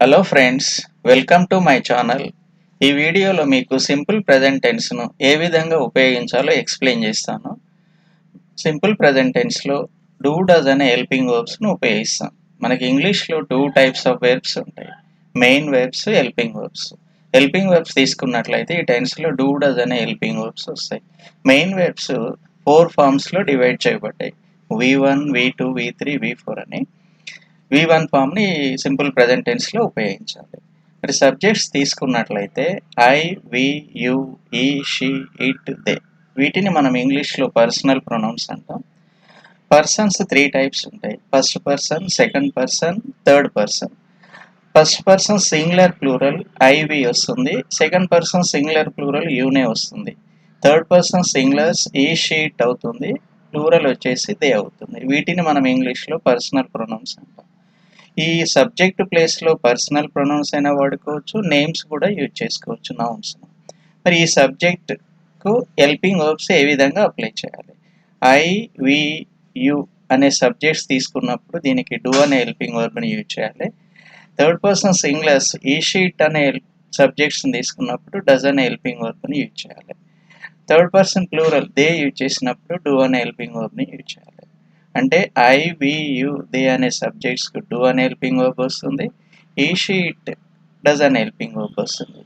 Hello friends, welcome to my channel. ఈ వీడియోలో మీకు సింపుల్ ప్రెజెంట్ టెన్స్ను ఏ విధంగా ఉపయోగించాలో ఎక్స్ప్లెయిన్ చేస్తాను. సింపుల్ ప్రెజెంట్ టెన్స్లో డూ డస్ అనే హెల్పింగ్ వర్బ్స్ను ఉపయోగిస్తాం. మనకి ఇంగ్లీష్లో టూ టైప్స్ ఆఫ్ వెర్బ్స్ ఉంటాయి, main verbs, helping verbs. Helping verbs తీసుకున్నట్లయితే ఈ టెన్స్లో డూ డస్ అనే హెల్పింగ్ వర్బ్స్ వస్తాయి. మెయిన్ వెర్బ్స్ 4 ఫార్మ్స్లో డివైడ్ చేయబడ్డాయి, V1, V2, V3, V4 అని. V1 ఫామ్ని సింపుల్ ప్రెజెంట్ టెన్స్లో ఉపయోగించాలి. మరి సబ్జెక్ట్స్ తీసుకున్నట్లయితే I, we, you, he, she, it, they. వీటిని మనం ఇంగ్లీష్లో పర్సనల్ ప్రొనౌన్స్ అంటాం. పర్సన్స్ 3 టైప్స్ ఉంటాయి, first person, second person, third person. First person singular plural I, we వస్తుంది. సెకండ్ పర్సన్ సింగులర్ ప్లూరల్ యూనే వస్తుంది. Third person singulars he, she, it అవుతుంది. Plural వచ్చేసి దే అవుతుంది. వీటిని మనం ఇంగ్లీష్లో పర్సనల్ ప్రొనౌన్స్ అంటాం. ఈ సబ్జెక్ట్ ప్లేస్లో పర్సనల్ ప్రొనౌన్స్ అయినా వాడుకోవచ్చు, నేమ్స్ కూడా యూజ్ చేసుకోవచ్చు, నౌన్స్. మరి ఈ సబ్జెక్ట్కు హెల్పింగ్ వర్బ్స్ ఏ విధంగా అప్లై చేయాలి? ఐ, వి, యు అనే సబ్జెక్ట్స్ తీసుకున్నప్పుడు దీనికి డూ అనే హెల్పింగ్ వర్బ్ని యూజ్ చేయాలి. Third person singulars he, she it అనే సబ్జెక్ట్స్ని తీసుకున్నప్పుడు డస్ అనే హెల్పింగ్ వర్బ్ని యూజ్ చేయాలి. Third person plural they use చేసినప్పుడు డూ అనే హెల్పింగ్ వర్బ్ని యూజ్ చేయాలి. అంటే ఐ, వి, యు, దే అనే సబ్జెక్ట్స్కు డూ అనే హెల్పింగ్ వర్బ్ వస్తుంది. ఈ, షీ, ఇట్ డస్ అనే హెల్పింగ్ వర్బ్ వస్తుంది.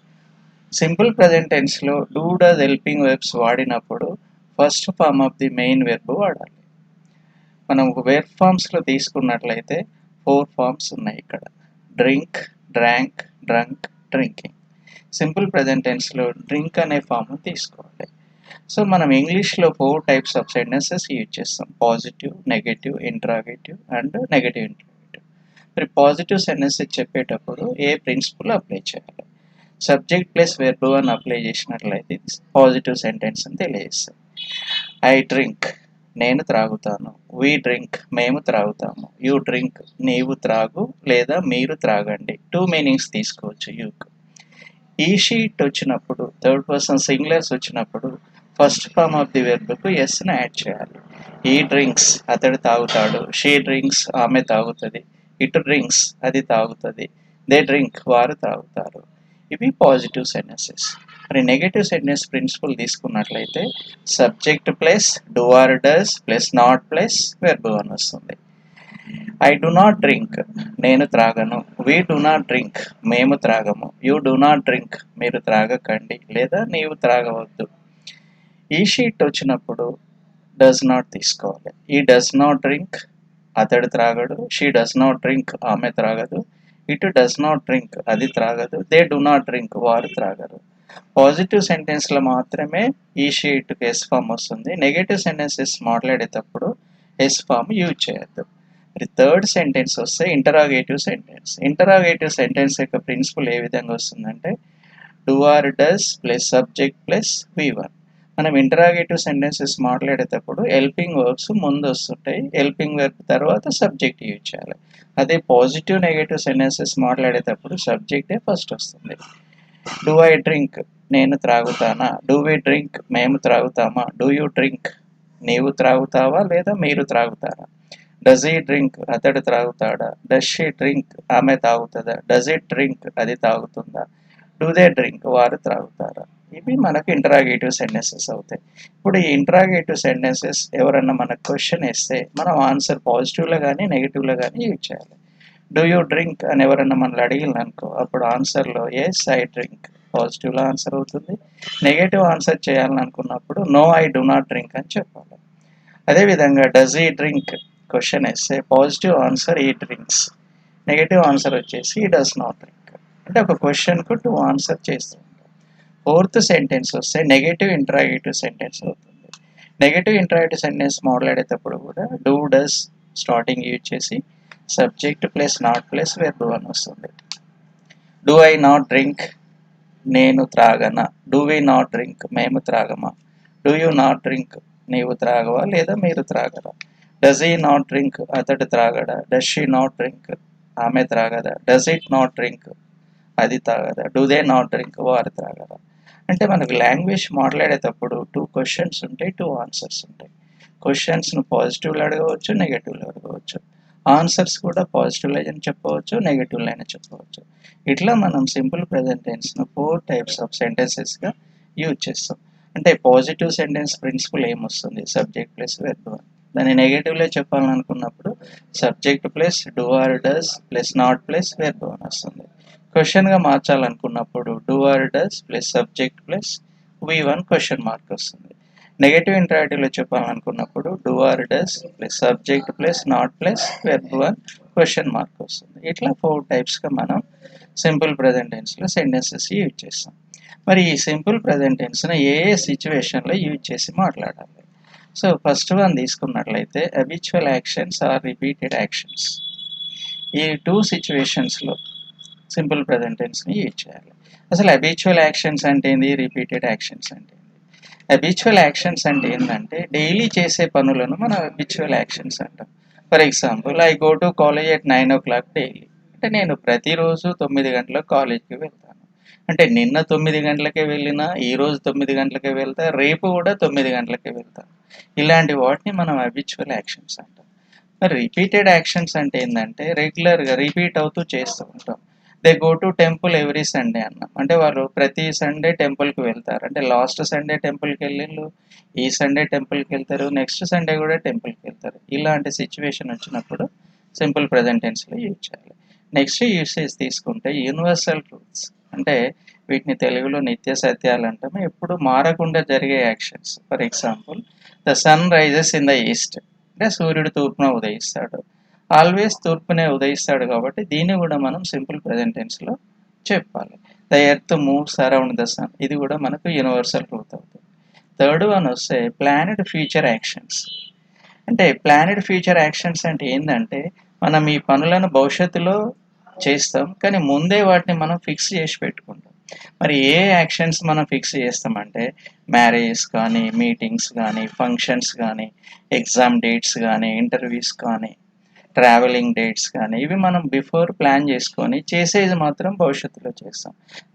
సింపుల్ ప్రజెంట్ టెన్స్లో డూ డస్ హెల్పింగ్ వెర్బ్స్ వాడినప్పుడు first form of the main verb వాడాలి. మనం వెర్బ్ ఫార్మ్స్లో తీసుకున్నట్లయితే 4 ఫార్మ్స్ ఉన్నాయి ఇక్కడ: drink, drank, drunk, drinking. Simple present టెన్స్లో డ్రింక్ అనే ఫామ్ తీసుకోవాలి. సో మనం ఇంగ్లీష్లో 4 టైప్స్ ఆఫ్ సెంటెన్సెస్ యూజ్ చేస్తాం: positive, negative, interrogative and negative interrogative. మరి పాజిటివ్ సెంటెన్సెస్ చెప్పేటప్పుడు ఏ ప్రిన్సిపల్ అప్లై చేయాలి? సబ్జెక్ట్ ప్లస్ వెర్బ్ అని అప్లై చేసినట్లయితే పాజిటివ్ సెంటెన్స్ అని తెలియజేస్తాం. ఐ డ్రింక్, నేను త్రాగుతాను. వి డ్రింక్, మేము త్రాగుతాము. యూ డ్రింక్, నీవు త్రాగు లేదా మీరు త్రాగండి. 2 మీనింగ్స్ తీసుకోవచ్చు యూకు. ఈ, షీట్ వచ్చినప్పుడు, థర్డ్ పర్సన్ సింగులర్స్ వచ్చినప్పుడు ఫస్ట్ ఫార్మ్ ఆఫ్ ది వెర్బ్కు ఎస్ని యాడ్ చేయాలి. ఈ డ్రింక్స్, అతడు తాగుతాడు. షీ డ్రింక్స్, ఆమె తాగుతుంది. ఇట్ డ్రింక్స్, అది తాగుతుంది. దే డ్రింక్, వారు తాగుతారు. ఇవి పాజిటివ్ సెంటెన్సెస్. మరి నెగటివ్ సెంటెన్స్ ప్రిన్సిపల్ తీసుకున్నట్లయితే subject plus do or does plus not plus verb అని వస్తుంది. ఐ డు నాట్ డ్రింక్, నేను త్రాగను. వి డు నాట్ డ్రింక్, మేము త్రాగము. యూ డు నాట్ డ్రింక్, మీరు త్రాగకండి లేదా నీవు త్రాగవద్దు. ఈ షీట్ వచ్చినప్పుడు డస్ నాట్ తీసుకోవాలి. ఈ డస్ నాట్ డ్రింక్, అతడు త్రాగడు. షీ డస్ నాట్ డ్రింక్, ఆమె త్రాగదు. ఇటు డస్ నాట్ డ్రింక్, అది త్రాగదు. దే డు నాట్ డ్రింక్, వారు త్రాగరు. పాజిటివ్ సెంటెన్స్లో మాత్రమే ఈ షీట్కి ఎస్ ఫామ్ వస్తుంది. నెగటివ్ సెంటెన్సెస్ మాట్లాడేటప్పుడు ఎస్ ఫామ్ యూజ్ చేయొద్దు. మరి థర్డ్ సెంటెన్స్ వస్తే ఇంటరాగేటివ్ సెంటెన్స్. ఇంటరాగేటివ్ సెంటెన్స్ యొక్క ప్రిన్సిపల్ ఏ విధంగా వస్తుందంటే do or does plus subject plus V1. మనం ఇంటరాగేటివ్ సెంటెన్సెస్ మాట్లాడేటప్పుడు హెల్పింగ్ వర్బ్స్ ముందు వస్తుంటాయి, హెల్పింగ్ వర్బ్ తర్వాత సబ్జెక్ట్ యూజ్ చేయాలి. అదే పాజిటివ్ నెగటివ్ సెంటెన్సెస్ మాట్లాడేటప్పుడు సబ్జెక్టే ఫస్ట్ వస్తుంది. డూ ఐ డ్రింక్, నేను త్రాగుతానా? డూ వి డ్రింక్, మేము త్రాగుతామా? డూ యూ డ్రింక్, నీవు త్రాగుతావా లేదా మీరు త్రాగుతారా? డస్ ఈ డ్రింక్, అతడు త్రాగుతాడా? డస్ షీ డ్రింక్, ఆమె తాగుతుందా? డస్ ఇట్ డ్రింక్, అది తాగుతుందా? డూ దే డ్రింక్, వారు త్రాగుతారా? ఇవి మనకు ఇంటరాగేటివ్ సెంటెన్సెస్ అవుతాయి. ఇప్పుడు ఈ ఇంటరాగేటివ్ సెంటెన్సెస్ ఎవరన్నా మనకు క్వశ్చన్ వేస్తే మనం ఆన్సర్ పాజిటివ్లో కానీ నెగిటివ్లో కానీ యూజ్ చేయాలి. డూ యూ డ్రింక్ అని ఎవరన్నా మనల్ని అడిగిన అనుకో, అప్పుడు ఆన్సర్లో ఎస్ ఐ డ్రింక్ పాజిటివ్లో ఆన్సర్ అవుతుంది. నెగటివ్ ఆన్సర్ చేయాలని అనుకున్నప్పుడు no I do not drink అని చెప్పాలి. అదేవిధంగా డస్ ఈ డ్రింక్ క్వశ్చన్ వేస్తే positive answer he drinks, negative answer వచ్చేసి ఈ డస్ నాట్ డ్రింక్. అంటే ఒక క్వశ్చన్కు 2 ఆన్సర్ చేస్తూ ఉంటాం. ఫోర్త్ సెంటెన్స్ వస్తే నెగటివ్ ఇంటరాగేటివ్ సెంటెన్స్ అవుతుంది. నెగటివ్ ఇంటరాగేటివ్ సెంటెన్స్ మాట్లాడేటప్పుడు కూడా డూ డస్ స్టార్టింగ్ యూజ్ చేసి subject plus not plus verb అని వస్తుంది. డూ ఐ నాట్ డ్రింక్, నేను త్రాగనా? డూ వి నాట్ డ్రింక్, మేము త్రాగమా? డూ యూ నాట్ డ్రింక్, నీవు త్రాగవా లేదా మీరు త్రాగరా? డస్ ఈ నాట్ డ్రింక్, అతడు త్రాగడా? డస్ షీ నాట్ డ్రింక్, ఆమె త్రాగదా? డస్ ఇట్ నాట్ డ్రింక్, అది తాగదా? డూ దే నాట్ డ్రింక్, వారు త్రాగదా? అంటే మనకు లాంగ్వేజ్ మాట్లాడేటప్పుడు 2 క్వశ్చన్స్ ఉంటాయి, 2 ఆన్సర్స్ ఉంటాయి. క్వశ్చన్స్ను పాజిటివ్లో అడగవచ్చు, నెగటివ్లో అడగవచ్చు. ఆన్సర్స్ కూడా పాజిటివ్ లైన్ చెప్పవచ్చు, నెగటివ్ లైన్ చెప్పవచ్చు. ఇట్లా మనం సింపుల్ ప్రెజెంట్ టెన్స్ను 4 టైప్స్ ఆఫ్ సెంటెన్సెస్గా యూజ్ చేస్తాం. అంటే పాజిటివ్ సెంటెన్స్ ప్రిన్సిపల్ ఏమొస్తుంది, సబ్జెక్ట్ ప్లస్ వెర్బ్. దాన్ని నెగటివ్లో చెప్పాలనుకున్నప్పుడు subject plus do or does plus not plus verb అని వస్తుంది. క్వశ్చన్గా మార్చాలనుకున్నప్పుడు do or does plus subject plus V1 question mark వస్తుంది. నెగటివ్ ఇంటరాక్టివ్లో చెప్పాలనుకున్నప్పుడు do or does plus subject plus not plus verb 1 question mark వస్తుంది. ఇట్లా 4 టైప్స్గా మనం సింపుల్ ప్రెజెంట్ టెన్స్లో సెంటెన్సెస్ యూజ్ చేస్తాం. మరి ఈ సింపుల్ ప్రెజెంట్ టెన్స్ను ఏ సిచ్యువేషన్లో యూజ్ చేసి మాట్లాడాలి? సో ఫస్ట్ వన్ తీసుకున్నట్లయితే అబిచువల్ యాక్షన్స్ ఆర్ రిపీటెడ్ యాక్షన్స్. ఈ 2 సిచ్యువేషన్స్లో సింపుల్ ప్రెజెంట్ టెన్స్ని యూజ్ చేయాలి. అసలు అబిచువల్ యాక్షన్స్ అంటే ఏంది, రిపీటెడ్ యాక్షన్స్ అంటే ఏంది? అబిచువల్ యాక్షన్స్ అంటే ఏంటంటే డైలీ చేసే పనులను మనం అబిచువల్ యాక్షన్స్ అంటాం. For example, I go to college at 9 o'clock daily. అంటే నేను ప్రతిరోజు 9 గంటలకు కాలేజ్కి వెళ్తాను. అంటే నిన్న 9 గంటలకే వెళ్ళినా, ఈరోజు 9 గంటలకే వెళ్తా, రేపు కూడా 9 గంటలకే వెళ్తాను. ఇలాంటి వాటిని మనం అబిచువల్ యాక్షన్స్ అంటాం. మరి రిపీటెడ్ యాక్షన్స్ అంటే ఏంటంటే రెగ్యులర్గా రిపీట్ అవుతూ చేస్తూ ఉంటాం. They go to temple every Sunday అన్నాం. అంటే వాళ్ళు ప్రతి సండే టెంపుల్కి వెళ్తారు. అంటే లాస్ట్ సండే టెంపుల్కి వెళ్ళిళ్ళు, ఈ సండే టెంపుల్కి వెళ్తారు, నెక్స్ట్ సండే కూడా టెంపుల్కి వెళ్తారు. ఇలాంటి సిచ్యువేషన్ వచ్చినప్పుడు సింపుల్ ప్రెజెంట్ టెన్స్లో యూజ్ చేయాలి. నెక్స్ట్ యూసేజ్ తీసుకుంటే యూనివర్సల్ ట్రూత్స్. అంటే వీటిని తెలుగులో నిత్య సత్యాలు అంటాము, ఎప్పుడు మారకుండా జరిగే actions. For example, the sun rises in the east. అంటే సూర్యుడు తూర్పున ఉదయిస్తాడు. ఆల్వేస్ తూర్పునే ఉదయిస్తాడు కాబట్టి దీన్ని కూడా మనం సింపుల్ ప్రెజెంట్ టెన్స్లో చెప్పాలి. The earth moves around the sun. ఇది కూడా మనకు యూనివర్సల్ ట్రూత్ అవుతుంది. థర్డ్ వన్ వస్తే ప్లానెడ్ ఫ్యూచర్ యాక్షన్స్. అంటే ప్లానెడ్ ఫ్యూచర్ యాక్షన్స్ అంటే ఏంటంటే మనం ఈ పనులను భవిష్యత్తులో చేస్తాం, కానీ ముందే వాటిని మనం ఫిక్స్ చేసి పెట్టుకుంటాం. మరి ఏ యాక్షన్స్ మనం ఫిక్స్ చేస్తామంటే మ్యారేజెస్ కానీ, మీటింగ్స్ కానీ, ఫంక్షన్స్ కానీ, ఎగ్జామ్ డేట్స్ కానీ, ఇంటర్వ్యూస్ కానీ, ట్రావెలింగ్ డేట్స్ కానీ, ఇవి మనం బిఫోర్ ప్లాన్ చేసుకొని చేసేది మాత్రం భవిష్యత్తులో చేస్తాం.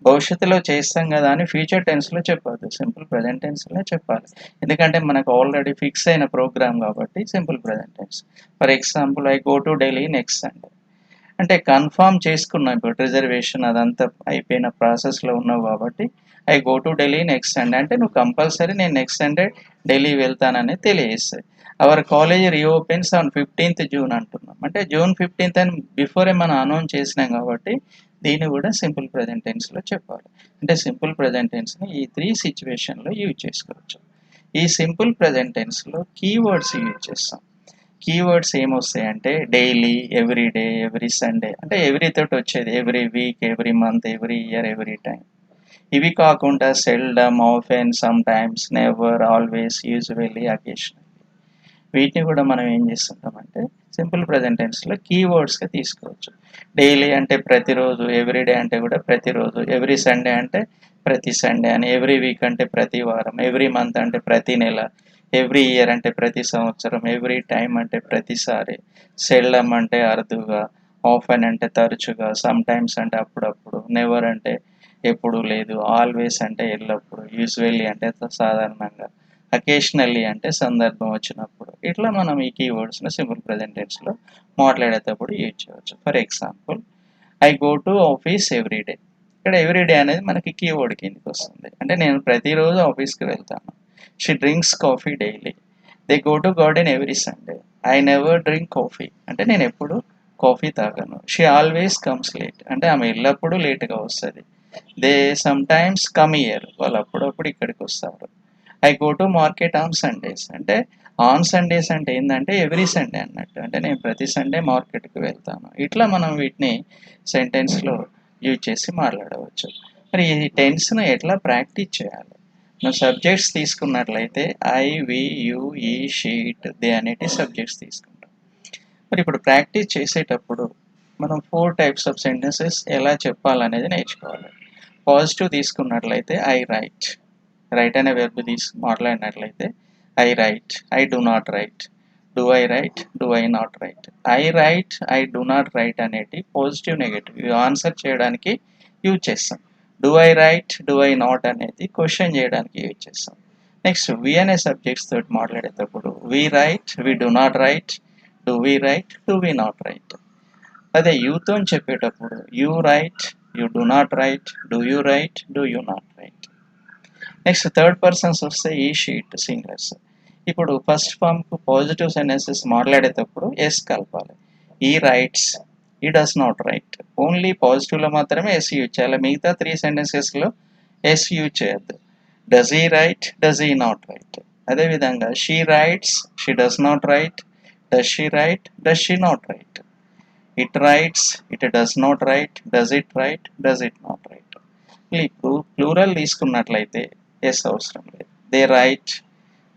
భవిష్యత్తులో చేస్తాం కదా అని ఫ్యూచర్ టెన్స్లో చెప్పొద్దు, సింపుల్ ప్రజెంట్ టెన్స్లో చెప్పాలి. ఎందుకంటే మనకు ఆల్రెడీ ఫిక్స్ అయిన ప్రోగ్రామ్ కాబట్టి simple present tense. For example, I go to Delhi next Sunday. అంటే కన్ఫామ్ చేసుకున్నాం, ఇప్పుడు రిజర్వేషన్ అదంతా అయిపోయిన ప్రాసెస్లో ఉన్నావు కాబట్టి I go to Delhi next Sunday అంటే నువ్వు కంపల్సరీ నేను నెక్స్ట్ సండే ఢిల్లీ వెళ్తానని తెలియజేస్తుంది. Our college reopens on 15th June అంటున్నాం. అంటే June 15th అని బిఫోరే మనం అనౌన్స్ చేసినాం కాబట్టి దీన్ని కూడా సింపుల్ ప్రజెంట్ టెన్స్లో చెప్పాలి. అంటే సింపుల్ ప్రజెంట్ టెన్స్ని ఈ 3 సిచ్యువేషన్లో యూజ్ చేసుకోవచ్చు. ఈ సింపుల్ ప్రజెంట్ టెన్స్లో కీవర్డ్స్ యూజ్ చేస్తాం. కీవర్డ్స్ ఏమొస్తాయంటే daily, every day, every Sunday. అంటే ఎవ్రీ తోటి వచ్చేది every week, every month, every year, every time. ఇవి కాకుండా seldom, often, sometimes, never, always, usually, occasional. వీటిని కూడా మనం ఏం చేస్తుంటామంటే సింపుల్ ప్రజెంట్ టెన్స్లో కీవర్డ్స్గా తీసుకోవచ్చు. డైలీ అంటే ప్రతిరోజు, ఎవ్రీ డే అంటే కూడా ప్రతిరోజు, ఎవ్రీ సండే అంటే ప్రతి సండే అని, ఎవ్రీ వీక్ అంటే ప్రతి వారం, ఎవ్రీ మంత్ అంటే ప్రతి నెల, ఎవ్రీ ఇయర్ అంటే ప్రతి సంవత్సరం, ఎవ్రీ టైం అంటే ప్రతిసారి, సెల్డమ్ అంటే అరుదుగా, ఆఫెన్ అంటే తరచుగా, సమ్ టైమ్స్ అంటే అప్పుడప్పుడు, నెవర్ అంటే ఎప్పుడు లేదు, ఆల్వేస్ అంటే ఎల్లప్పుడు, యూజువల్లీ అంటే సాధారణంగా, అకేషనల్లీ అంటే సందర్భం వచ్చినప్పుడు. ఇట్లా మనం ఈ కీవర్డ్స్ని సింపుల్ ప్రజెంట్ టెన్స్లో మాట్లాడేటప్పుడు యూజ్ చేయవచ్చు. For example, I go to office every day. ఇక్కడ ఎవ్రీ డే అనేది మనకి కీవర్డ్ కిందకి వస్తుంది. అంటే నేను ప్రతిరోజు ఆఫీస్కి వెళ్తాను. She drinks coffee daily. They go to garden every Sunday. I never drink coffee. అంటే నేను ఎప్పుడు కాఫీ తాగను. She always comes late. అంటే ఆమె ఎల్లప్పుడూ లేట్గా వస్తుంది. They some times come here. వాళ్ళు అప్పుడప్పుడు ఇక్కడికి వస్తారు. I go to market on Sundays. అంటే ఆన్ సండేస్ అంటే ఏంటంటే ఎవ్రీ సండే అన్నట్టు. అంటే నేను ప్రతి సండే మార్కెట్కి వెళ్తాను. ఇట్లా మనం వీటిని సెంటెన్స్లో యూజ్ చేసి మాట్లాడవచ్చు. మరి ఈ టెన్స్ను ఎట్లా ప్రాక్టీస్ చేయాలి? మనం సబ్జెక్ట్స్ తీసుకున్నట్లయితే I, we, you, he, she, it, they అనేటి సబ్జెక్ట్స్ తీసుకుంటాం. మరి ఇప్పుడు ప్రాక్టీస్ చేసేటప్పుడు మనం 4 టైప్స్ ఆఫ్ సెంటెన్సెస్ ఎలా చెప్పాలనేది నేర్చుకోవాలి. పాజిటివ్ తీసుకున్నట్లయితే ఐ రైట్. రైట్ అనే వెర్బ్ మాట్లాడినట్లయితే I write, I do not write, do I write, do I not write. I write, I do not write అనేటి పాజిటివ్, నెగటివ్ ఇవి ఆన్సర్ చేయడానికి యూజ్ చేస్తాం. Do I write, do I not అనేది question చేయడానికి use చేస్తాం. Next we అనే subjects తోటి మాట్లాడేటప్పుడు we write, we do not write, do we write, do we not write. అదే యూతో చెప్పేటప్పుడు you right, you do not write, do you right, do you not right. Next third persons వస్తే ఈ sheet singers. ఇప్పుడు first ఫామ్కు positive sentences మాట్లాడేటప్పుడు yes కలపాలి. ఈ rights, ఈ డస్ నాట్ రైట్. ఓన్లీ పాజిటివ్లో మాత్రమే ఎస్ యూజ్ చేయాలి. మిగతా 3 సెంటెన్సెస్లో ఎస్ యూజ్ చేయొద్దు. Does he right, does he not right. అదేవిధంగా she rights, she does not right, does she right, does she not right. It rights, it does not right, does it right, does it not right. ఇప్పుడు plural తీసుకున్నట్లయితే yes అవసరం లేదు. They right,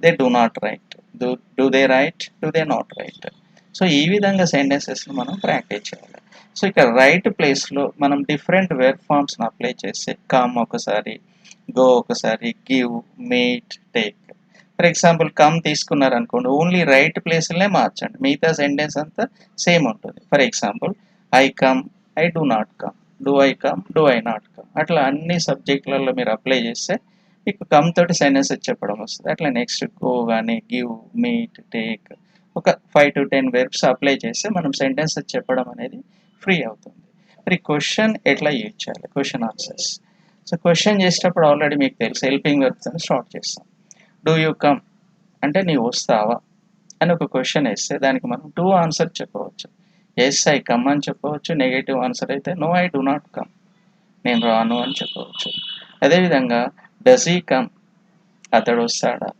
they do not write, do they right, do they not right. So ఈ విధంగా సెంటెన్సెస్ని మనం practice చేయాలి. So ఇక్కడ write ప్లేస్లో మనం డిఫరెంట్ వెర్బ్ ఫార్మ్స్ని అప్లై చేస్తే కమ్ ఒకసారి, గో ఒకసారి, give, meet, take. For example come తీసుకున్నారనుకోండి, ఓన్లీ రైట్ ప్లేస్లనే మార్చండి, మిగతా సెంటెన్స్ అంతా సేమ్ ఉంటుంది. For example I come, I do not come, do I come, do I not come. అట్లా అన్ని సబ్జెక్టులలో మీరు అప్లై చేస్తే మీకు కమ్ తోటి సెంటెన్సెస్ చెప్పడం వస్తుంది. అట్లా నెక్స్ట్ గో కానీ, గివ్, మీట్, టేక్, ఒక 5 to 10 వెర్బ్స్ అప్లై చేస్తే మనం సెంటెన్సెస్ చెప్పడం అనేది ఫ్రీ అవుతుంది. మరి క్వశ్చన్ ఎట్లా యూజ్ చేయాలి, క్వశ్చన్ ఆన్సర్స్. సో క్వశ్చన్ చేసేటప్పుడు ఆల్రెడీ మీకు తెలుసు, హెల్పింగ్ వెర్బ్స్ అని స్టార్ట్ చేస్తాం. డూ యూ కమ్ అంటే నీవు వస్తావా అని ఒక క్వశ్చన్ వేస్తే దానికి మనం 2 ఆన్సర్ చెప్పవచ్చు. ఎస్ ఐ కమ్ అని చెప్పవచ్చు. నెగటివ్ ఆన్సర్ అయితే no I do not come, నేను రాను అని చెప్పవచ్చు. అదేవిధంగా డస్ ఈ కమ్, అతడు వస్తాడా.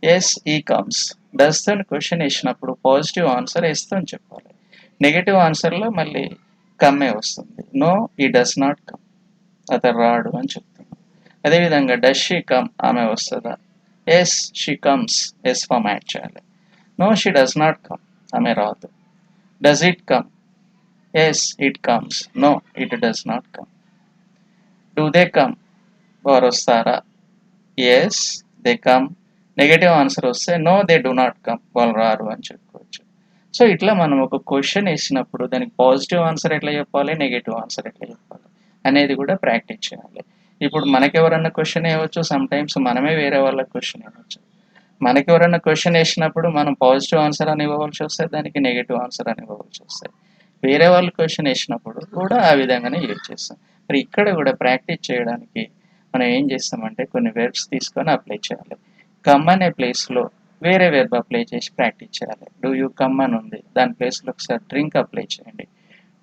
Yes he comes. డస్ తో క్వశ్చన్ వేసినప్పుడు పాజిటివ్ ఆన్సర్ ఎస్ తో చెప్పాలి. నెగటివ్ ఆన్సర్లో మళ్ళీ కమ్మే వస్తుంది. నో ఈ డస్ నాట్ కమ్, అతడు రాడు అని చెప్తున్నాం. అదేవిధంగా డస్ షీ కమ్, ఆమె వస్తుందా. Yes she comes, S form add చేయాలి. No she does not come, ఆమె రాదు. Does it come, yes it comes, no it does not come. Do they come, వారు వస్తారా. Yes they come. Negative answer వస్తే no they do not come, వాళ్ళు రారు అని చెప్పుకోవచ్చు. సో ఇట్లా మనం ఒక క్వశ్చన్ వేసినప్పుడు దానికి పాజిటివ్ ఆన్సర్ ఎట్లా చెప్పాలి, నెగటివ్ ఆన్సర్ ఎట్లా చెప్పాలి అనేది కూడా ప్రాక్టీస్ చేయాలి. ఇప్పుడు మనకెవరన్నా క్వశ్చన్ వేయవచ్చు, సమ్ టైమ్స్ మనమే వేరే వాళ్ళకి క్వశ్చన్ వేయవచ్చు. మనకి ఎవరైనా క్వశ్చన్ వేసినప్పుడు మనం పాజిటివ్ ఆన్సర్ అని ఇవ్వవలసి వస్తుంది, దానికి నెగటివ్ ఆన్సర్ అని ఇవ్వవలసి వస్తుంది. వేరే వాళ్ళు క్వశ్చన్ వేసినప్పుడు కూడా ఆ విధంగానే యూజ్ చేస్తాం. మరి ఇక్కడ కూడా ప్రాక్టీస్ చేయడానికి మనం ఏం చేస్తామంటే కొన్ని వెర్బ్స్ తీసుకొని అప్లై చేయాలి. కమ్ అనే ప్లేస్లో వేరే వెర్బ్ అప్లై చేసి ప్రాక్టీస్ చేయాలి. డూ యూ కమ్ అని ఉంది, దాని ప్లేస్లో ఒకసారి డ్రింక్ అప్లై చేయండి.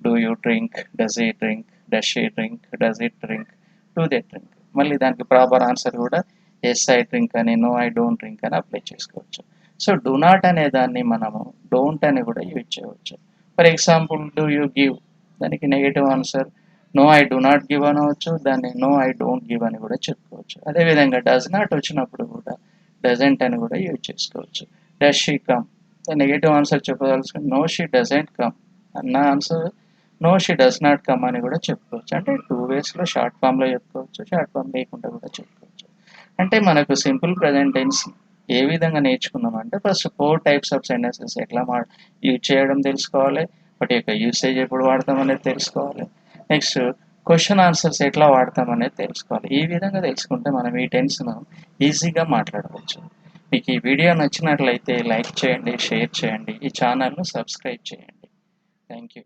Do you drink, does he drink, does she drink, does it drink, do they drink. మళ్ళీ దానికి ప్రాపర్ ఆన్సర్ కూడా ఎస్ ఐ డ్రింక్ అని, నో ఐ డోంట్ డ్రింక్ అని అప్లై చేసుకోవచ్చు. సో డూ నాట్ అనే దాన్ని మనము డోంట్ అని కూడా యూజ్ చేయవచ్చు. For example do you give, దానికి negative answer no I do not give అనవచ్చు, దాన్ని నో ఐ డోంట్ గివ్ అని కూడా చెప్పుకోవచ్చు. అదేవిధంగా డస్ నాట్ వచ్చినప్పుడు కూడా డజంట్ అని కూడా యూజ్ చేసుకోవచ్చు. Does she come, negative answer చెప్పదలుచుకుని నో షీ డజంట్ కమ్ అన్న answer no she does not come అని కూడా చెప్పుకోవచ్చు. అంటే 2 వేస్లో షార్ట్ ఫామ్లో చెప్పుకోవచ్చు, షార్ట్ ఫామ్ లేకుండా కూడా చెప్పుకోవచ్చు. అంటే మనకు సింపుల్ ప్రజెంట్ టెన్స్ ఏ విధంగా నేర్చుకున్నామంటే ఫస్ట్ 4 టైప్స్ ఆఫ్ సెంటెన్సెస్ ఎట్లా యూజ్ చేయడం తెలుసుకోవాలి, వాటి యొక్క యూసేజ్ ఎప్పుడు వాడతాం అనేది తెలుసుకోవాలి. నెక్స్ట్ క్వశ్చన్ ఆన్సర్స్ ఎట్లా వాడతాం అనేది తెలుసుకోవాలి. ఈ విధంగా తెలుసుకుంటే మనం ఈ టెన్స్ను ఈజీగా మాట్లాడవచ్చు. మీకు ఈ వీడియో నచ్చినట్లయితే లైక్ చేయండి, షేర్ చేయండి, ఈ ఛానల్ను సబ్స్క్రైబ్ చేయండి. Thank you.